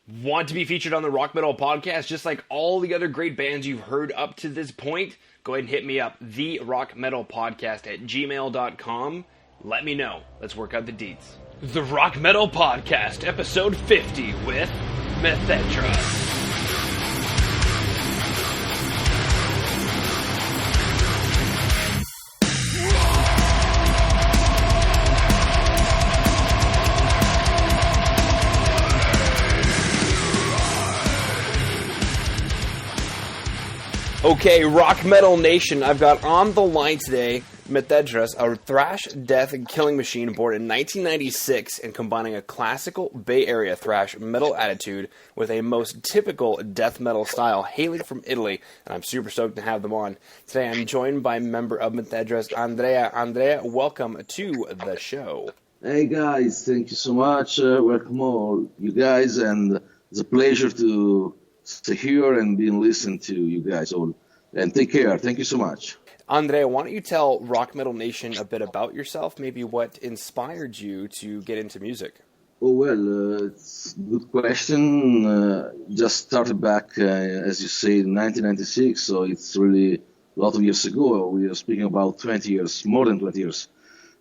Want to be featured on the Rock Metal Podcast just like all the other great bands you've heard up to this point? Go ahead and hit me up, the Rock Metal Podcast at gmail.com. Let me know. Let's work out the deets. The Rock Metal Podcast, episode 50 with Methedras. Okay, Rock Metal Nation, I've got on the line today Methedras, a thrash, death, and killing machine born in 1996 and combining a classical Bay Area thrash metal attitude with a most typical death metal style hailing from Italy, and I'm super stoked to have them on. Today I'm joined by member of Methedras, Andrea. Andrea, welcome to the show. Hey guys, thank you so much. Welcome all you guys, and it's a pleasure to hear and being listened to you guys all. And take care. Thank you so much. Andrea, why don't you tell Rock Metal Nation a bit about yourself, maybe what inspired you to get into music? Oh, well, it's a good question. Just started back, as you say, in 1996, so it's really a lot of years ago. We are speaking about 20 years, more than 20 years.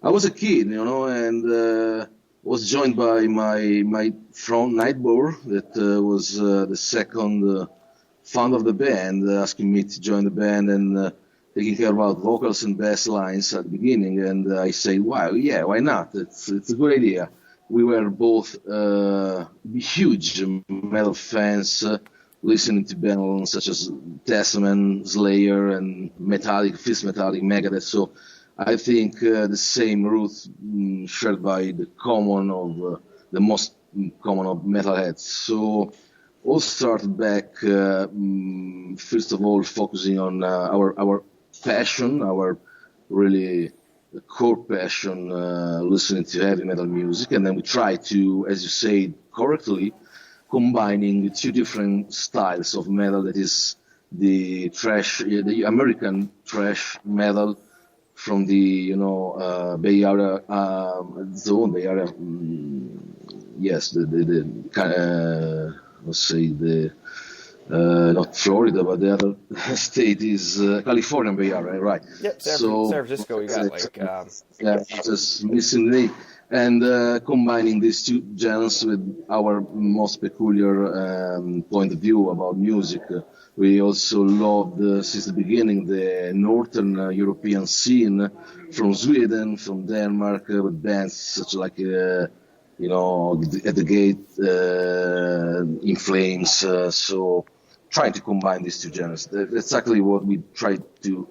I was a kid, and was joined by my friend Nightbore, that was the second founder of the band, asking me to join the band and taking care about vocals and bass lines at the beginning. And I said, wow, yeah, why not? It's a good idea. We were both huge metal fans, listening to bands such as Testament, Slayer, and Fist Metallic, Megadeth. So I think the same roots shared by the most common of metalheads. So all started back, first of all, focusing on our passion, our really core passion, listening to heavy metal music. And then we try to, as you say correctly, combining the two different styles of metal, that is the American thrash metal, from the Bay Area zone, Bay Area, yes, the kind of, let's say not Florida, but the other state is California Bay Area, right? Yep, San Francisco. You got just missing the name. And combining these two genres with our most peculiar point of view about music. We also loved, since the beginning, the Northern European scene, from Sweden, from Denmark, with bands such like, At the Gate, In Flames. So trying to combine these two genres. That's exactly what we tried to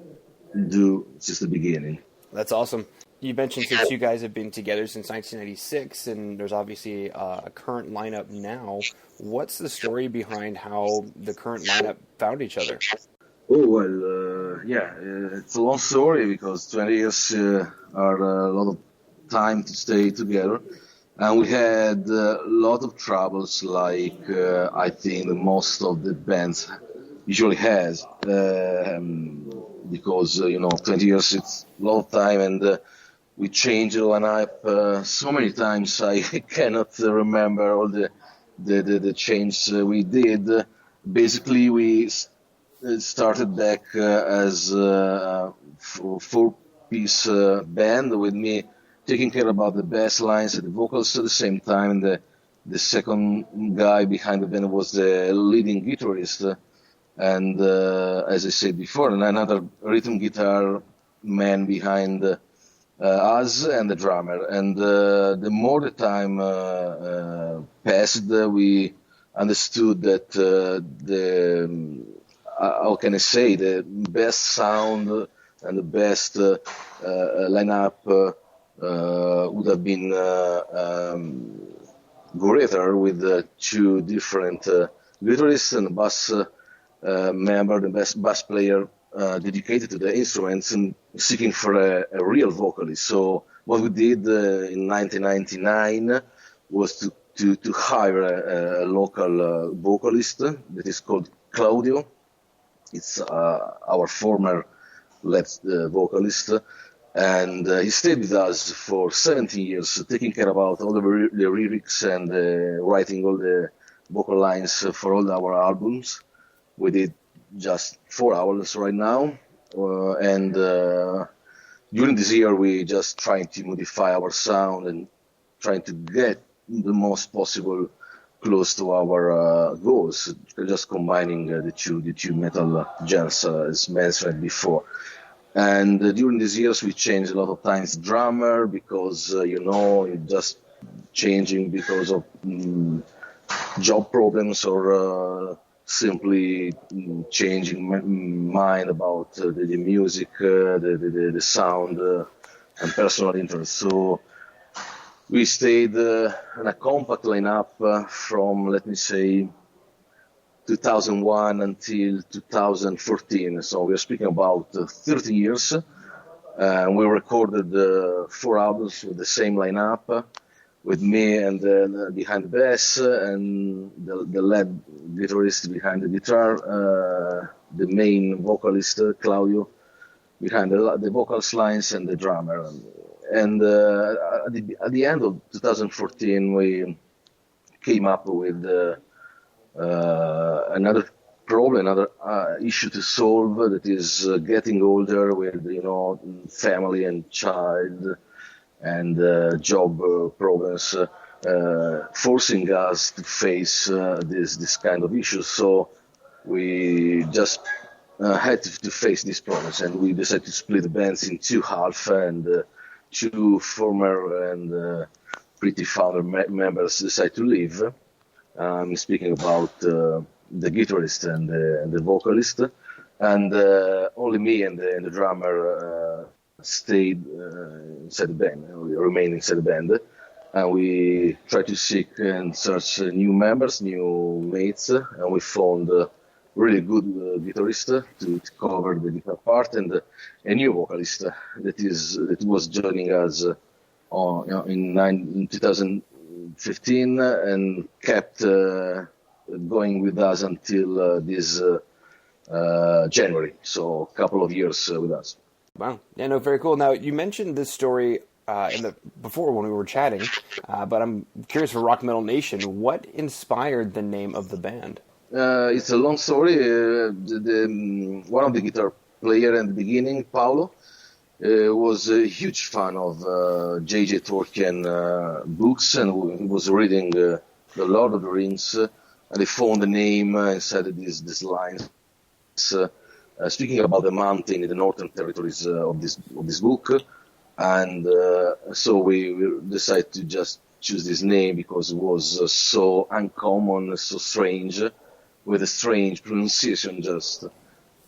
do since the beginning. That's awesome. You mentioned since you guys have been together since 1996, and there's obviously a current lineup now. What's the story behind how the current lineup found each other? Oh, well, it's a long story, because 20 years are a lot of time to stay together. And we had a lot of troubles, like I think the most of the bands usually has, because, 20 years, it's a lot of time, and we changed the lineup so many times I cannot remember all the changes we did. Basically, we started back as a four-piece band, with me taking care about the bass lines and the vocals at the same time. The second guy behind the band was the leading guitarist, and as I said before, another rhythm guitar man behind us, and the drummer. And the more the time passed, we understood that how can I say, the best sound and the best lineup would have been greater with two different guitarists and bass member, the best bass player dedicated to the instruments, and seeking for a real vocalist. So what we did in 1999 was to hire a local vocalist that is called Claudio. It's our former lead vocalist, and he stayed with us for 17 years, taking care about all the lyrics and writing all the vocal lines for all our albums. We did just 4 hours right now, and during this year we just trying to modify our sound and trying to get the most possible close to our goals, just combining the two metal genres as mentioned before. And during these years we changed a lot of times drummer because just changing because of job problems or simply changing mind about the music, the sound, and personal interest. So we stayed in a compact lineup from, let me say, 2001 until 2014. So we're speaking about 30 years. We recorded 4 albums with the same lineup, with me and behind the bass and the lead guitarist behind the guitar, the main vocalist Claudio behind the vocals lines, and the drummer. And at the end of 2014, we came up with another problem, another issue to solve, that is getting older with family and child and job problems, forcing us to face this kind of issues. So we just had to face these problems, and we decided to split the bands in two halves, and two former and pretty founder members decided to leave. I'm speaking about the guitarist and the vocalist, and only me and the drummer stayed inside the band. We remained inside the band, and we tried to seek and search new members, new mates, and we found a really good guitarist to cover the guitar part, and a new vocalist that was joining us in 2015 and kept going with us until this January. So a couple of years with us. Wow. Yeah, no, very cool. Now, you mentioned this story before when we were chatting, but I'm curious for Rock Metal Nation, what inspired the name of the band? It's a long story. One of the guitar player in the beginning, Paolo, was a huge fan of J.J. Tolkien books, and he was reading The Lord of the Rings, and he found the name and said these lines. Speaking about the mountain in the northern territories of this book, and so we decided to just choose this name because it was so uncommon, so strange, with a strange pronunciation. Just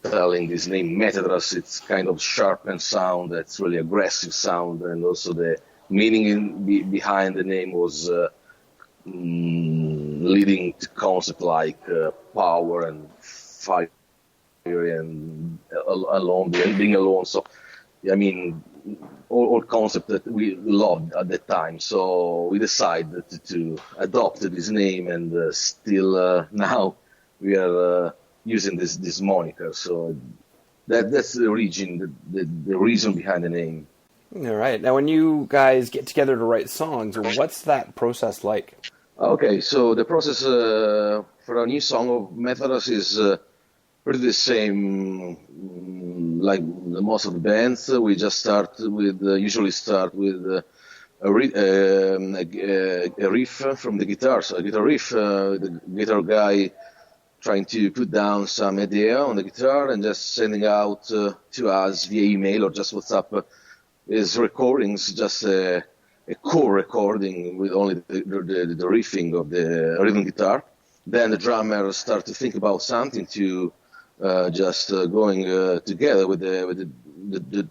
telling this name Methedras, it's kind of sharpened sound, that's really aggressive sound, and also the meaning behind the name was leading to concept like power and fire and alone, being alone. So, I mean, all concept that we loved at that time. So we decided to adopt this name, and still now we are using this moniker. So that's the origin, the reason behind the name. All right. Now, when you guys get together to write songs, what's that process like? Okay, so the process for a new song of Methedras is pretty the same like most of the bands. We just usually start with a riff from the guitar. So a guitar riff, the guitar guy trying to put down some idea on the guitar and just sending out to us via email or just WhatsApp his recordings, just a core recording with only the riffing of the rhythm guitar. Then the drummer start to think about something to just going together with the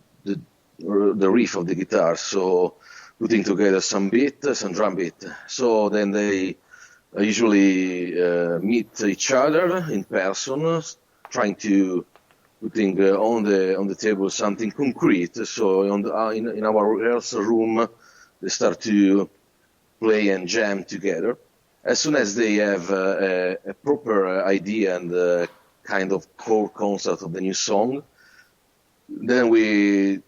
riff of the guitar. So putting together some drum beat. So then they usually meet each other in person, trying to putting on the table something concrete. So in our rehearsal room, they start to play and jam together. As soon as they have a proper idea and kind of core concept of the new song, then we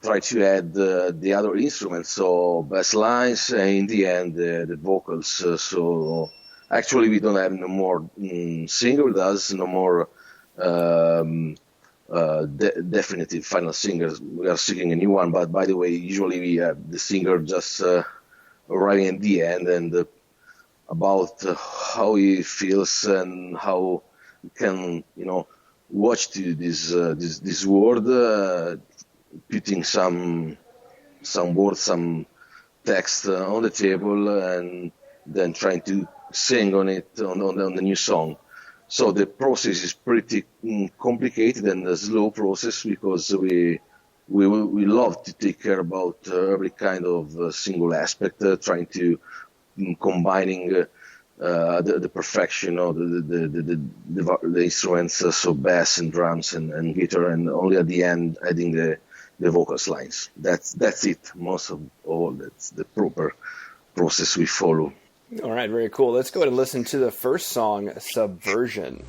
try to add the other instruments, so bass lines, and in the end the vocals. So Actually, we don't have no more singer with us, no more definitive final singers. We are seeking a new one, but by the way, usually we have the singer just arriving at the end and about how he feels and how he can, watch to this world, putting some words, some text on the table, and then trying to sing on it on the new song. So the process is pretty complicated and a slow process because we love to take care about every kind of single aspect, trying to combining the perfection of the instruments, so bass and drums and guitar, and only at the end adding the vocals lines. That's it. Most of all, that's the proper process we follow. All right, very cool. Let's go ahead and listen to the first song, Subversion.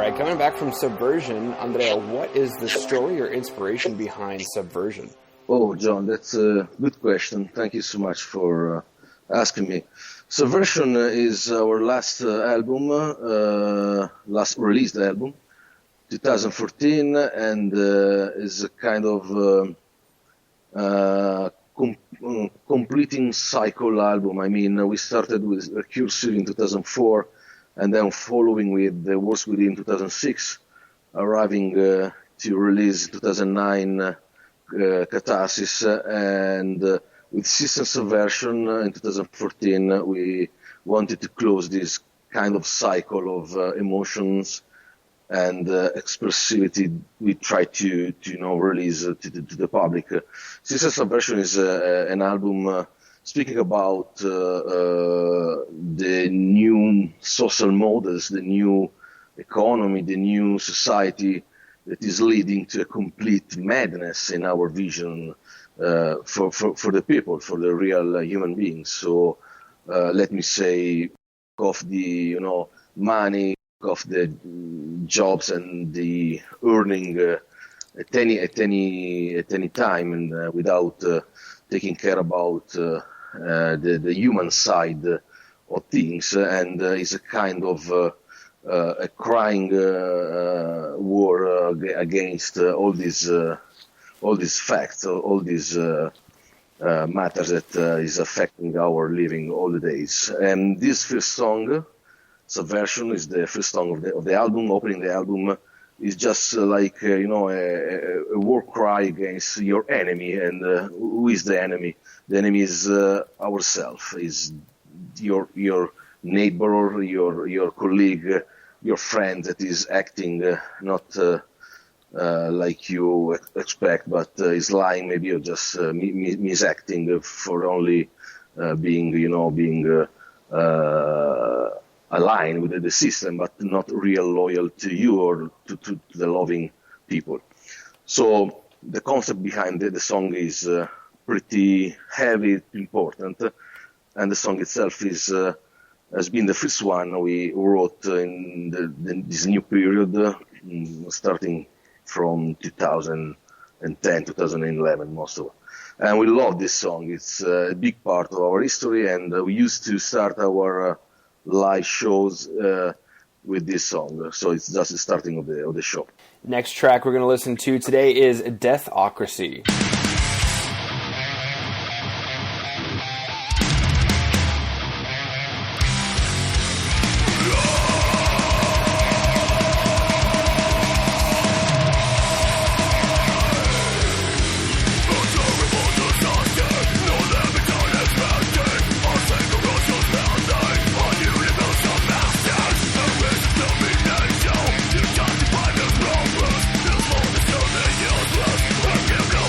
right, coming back from Subversion, Andrea, what is the story or inspiration behind Subversion? Oh, John, that's a good question. Thank you so much for asking me. Subversion is our last album, last released album, 2014, and is a kind of completing cycle album. I mean, we started with Recursive in 2004, and then following with the Wars Within 2006, arriving to release 2009 Catharsis, and with System Subversion in 2014, we wanted to close this kind of cycle of emotions and expressivity we try to release to the public. System Subversion is an album speaking about the new social models, the new economy, the new society that is leading to a complete madness in our vision for the people, for the real human beings. So let me say, of the money, of the jobs and the earning at any time, and without taking care about the human side of things, and it's a kind of a crying war against all these facts, all these matters that is affecting our living all the days. And this first song, Subversion, is the first song of the album. Opening the album is just like a war cry against your enemy. And who is the enemy? The enemy is ourselves. Is your neighbor, your colleague, your friend that is acting not like you expect, but is lying maybe, or just misacting for only being aligned with the system, but not real loyal to you or to the loving people. So the concept behind the song is pretty heavy, important, and the song itself has been the first one we wrote in this new period, starting from 2010, 2011, most of it. And we love this song. It's a big part of our history, and we used to start our live shows with this song. So it's just the starting of the show. Next track we're going to listen to today is Deathocracy.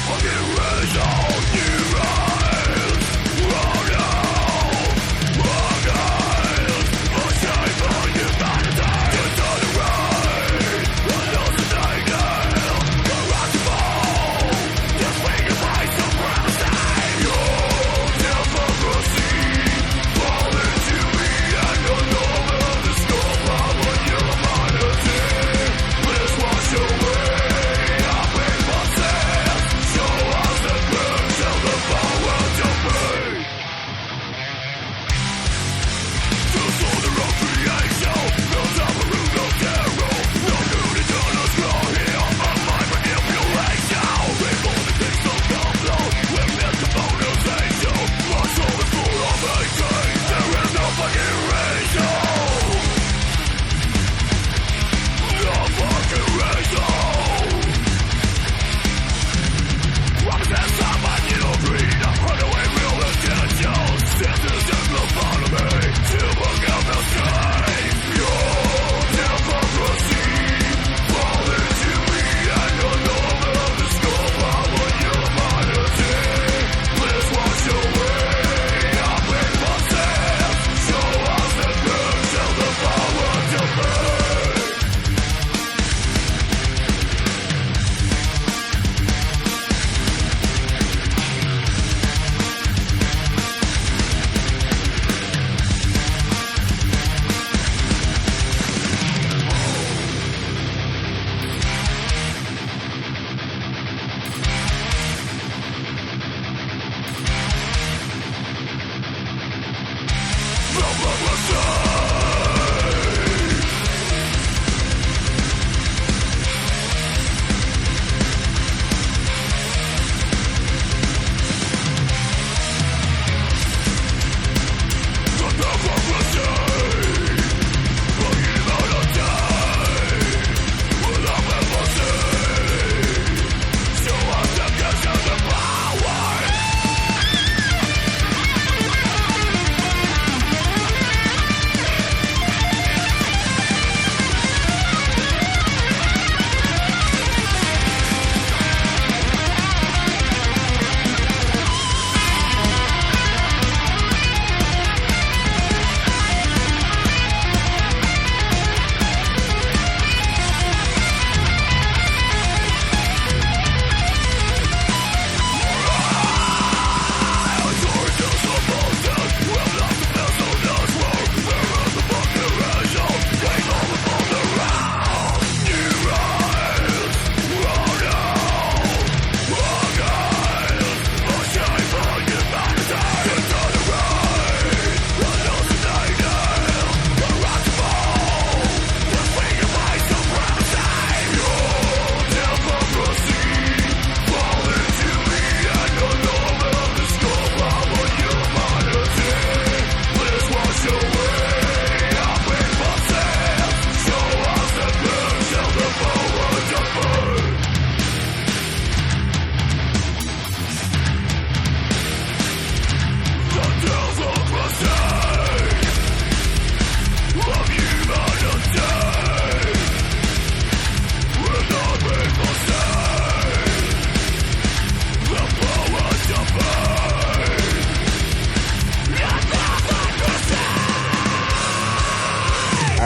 Fucking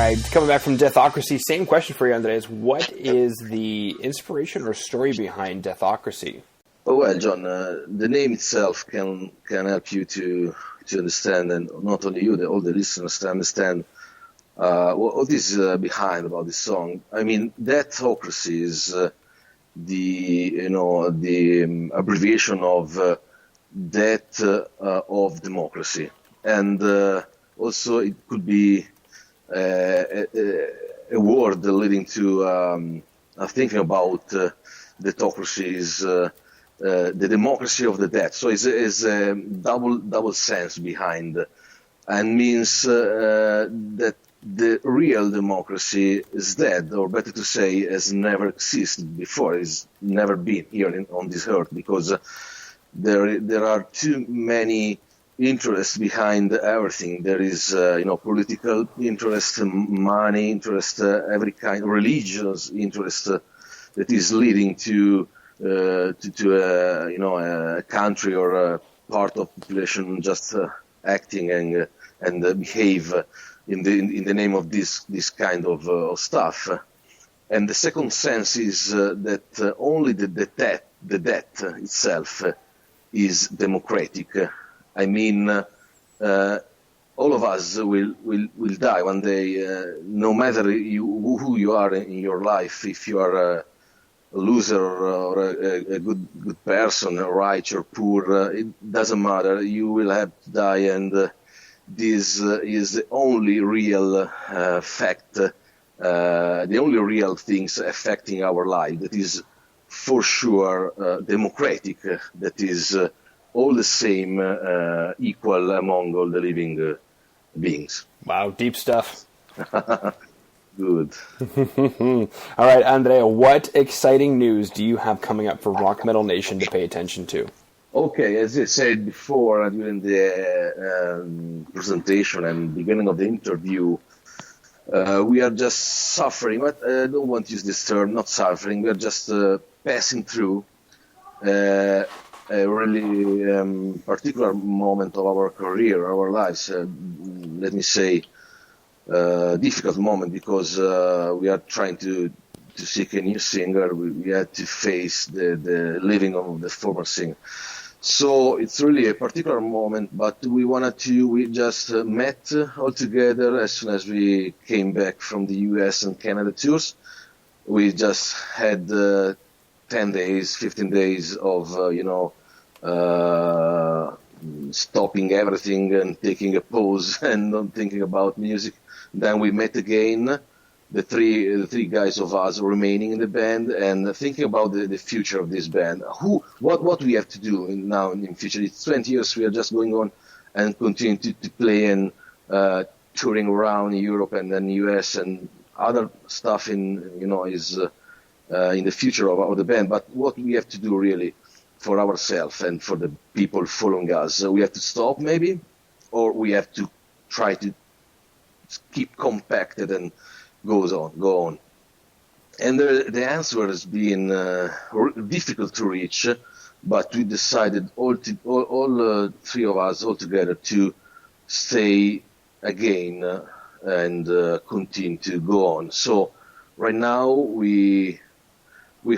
right, coming back from Deathocracy, same question for you, Andres. What is the inspiration or story behind Deathocracy? Oh, well, John, the name itself can help you to understand, and not only you, all the listeners to understand what is behind about this song. I mean, Deathocracy is the abbreviation of death of democracy, and also it could be a word leading to thinking about Deathocracy is the democracy of the dead. So it's a double sense behind, and means that the real democracy is dead, or better to say, has never existed before. It's never been here on this earth, because there are too many interests behind everything. There is political interest, money interest, every kind of religious interest that is leading to a country or a part of population just acting and behave in the name of this kind of stuff. And the second sense is that only the death itself is democratic. I mean, all of us will die one day, no matter who you are in your life. If you are a loser or a good person, rich or poor, it doesn't matter. You will have to die, and this is the only real fact, the only real things affecting our life. That is for sure democratic. That is all the same, equal among all the living beings. Wow, deep stuff. Good. All right, Andrea, what exciting news do you have coming up for Rock Metal Nation to pay attention to? Okay, as I said before during the presentation and beginning of the interview, we are just suffering, but I don't want to use this term, not suffering, we are just passing through a really particular moment of our career, our lives, let me say, difficult moment, because we are trying to seek a new singer. We had to face the leaving of the former singer. So it's really a particular moment, but we just met all together as soon as we came back from the US and Canada tours. We just had 10 days, 15 days of, stopping everything and taking a pause and not thinking about music. Then we met again, the three guys of us remaining in the band, and thinking about the future of this band. What we have to do now in the future. It's 20 years we are just going on and continue to play and touring around Europe and then US and other stuff is in the future of the band. But what we have to do really for ourselves and for the people following us, we have to stop maybe, or we have to try to keep compacted and go on. And the answer has been difficult to reach, but we decided all three of us all together to stay again and continue to go on. So right now we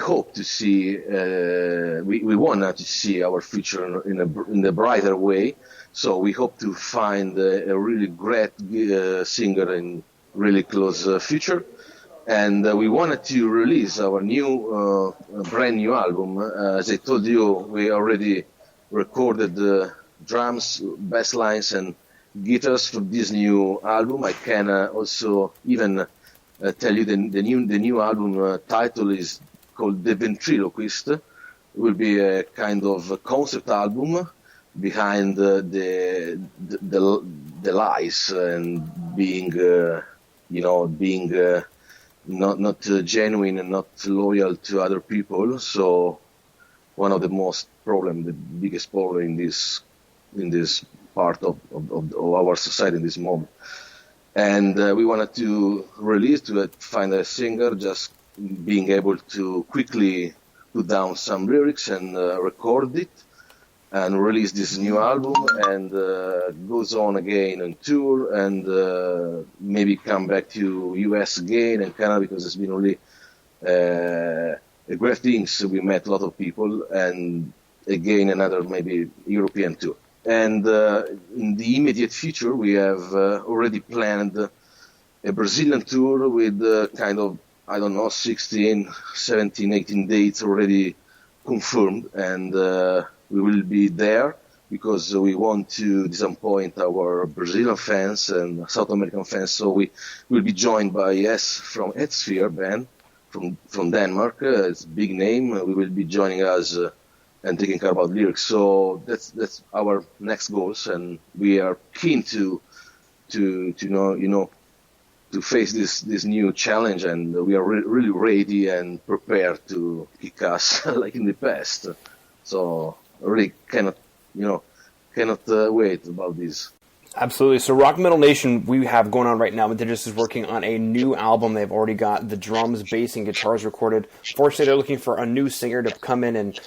hope to see, we want to see our future in a brighter way. So we hope to find a really great singer in really close future. And we wanted to release our new, brand new album. As I told you, we already recorded the drums, bass lines, and guitars for this new album. I can also even tell you the new album title is called The Ventriloquist. It will be a kind of concept album behind the lies and being not genuine and not loyal to other people. So one of the the biggest problem in this part of our society in this moment. And we wanted to find a singer, just being able to quickly put down some lyrics and record it. and release this new album, and goes on again on tour, and maybe come back to US again and Canada, because it's been really a great things. We met a lot of people, and again another maybe European tour. And in the immediate future, we have already planned a Brazilian tour with kind of, I don't know, 16, 17, 18 dates already confirmed, and we will be there because we want to disappoint our Brazilian fans and South American fans. So we will be joined by from Headsphere band from Denmark. It's a big name. We will be joining us and taking care about lyrics. So that's our next goals, and we are keen to face this new challenge, and we are really ready and prepared to kick ass like in the past. So I really cannot wait about this. Absolutely. So Rock Metal Nation, we have going on right now, Methedras is working on a new album. They've already got the drums, bass, and guitars recorded. Fortunately, they're looking for a new singer to come in and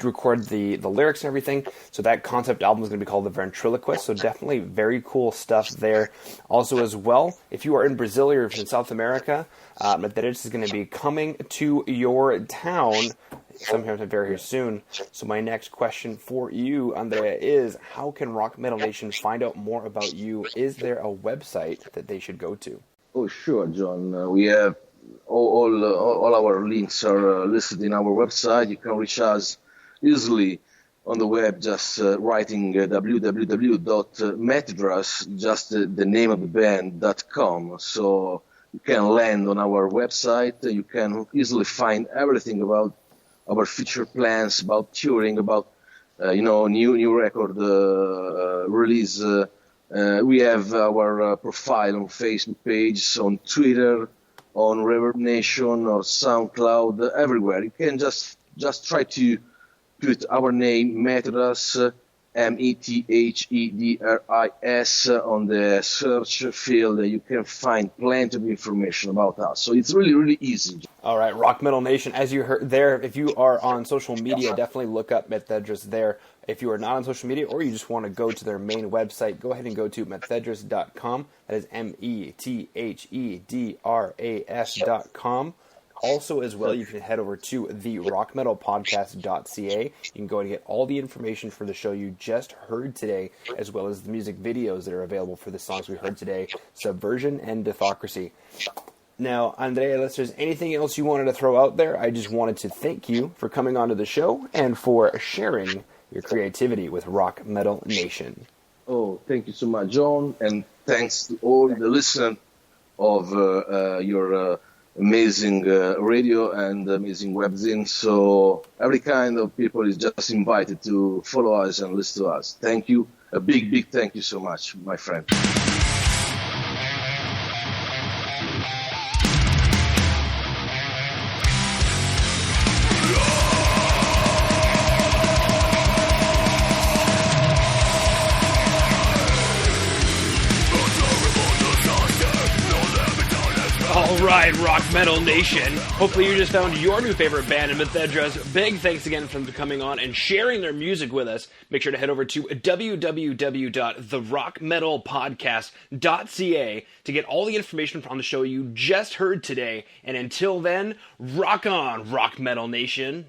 record the lyrics and everything. So that concept album is going to be called The Ventriloquist. So definitely very cool stuff there. Also as well, if you are in Brazil or if you're in South America, Methedras is going to be coming to your town sometime very soon. So my next question for you, Andrea, is how can Rock Metal Nation find out more about you? Is there a website that they should go to? Oh, sure, John. We have all our links are listed in our website. You can reach us easily on the web, just writing www.methedras, just the name of the band.com. So you can land on our website. You can easily find everything about our future plans, about touring, about new record release. We have our profile on Facebook page, on Twitter, on Reverb Nation or SoundCloud, everywhere. You can just try to put our name, Methedras, Methedris, on the search field. You can find plenty of information about us. So it's really, really easy. All right, Rock Metal Nation, as you heard there, if you are on social media, definitely look up Methedras there. If you are not on social media or you just want to go to their main website, go ahead and go to Methedras.com. That is Methedras.com. Also, as well, you can head over to the rockmetalpodcast.ca. You can go and get all the information for the show you just heard today, as well as the music videos that are available for the songs we heard today, Subversion and Deathocracy. Now, Andrea, unless there's anything else you wanted to throw out there, I just wanted to thank you for coming onto the show and for sharing your creativity with Rock Metal Nation. Oh, thank you so much, John, and thanks to all the listeners of your amazing radio and amazing webzine. So every kind of people is just invited to follow us and listen to us. Thank you. A big, big thank you so much, my friend. All right, Rock Metal Nation. Hopefully you just found your new favorite band in Methedras. Big thanks again for them coming on and sharing their music with us. Make sure to head over to www.therockmetalpodcast.ca to get all the information on the show you just heard today. And until then, rock on, Rock Metal Nation.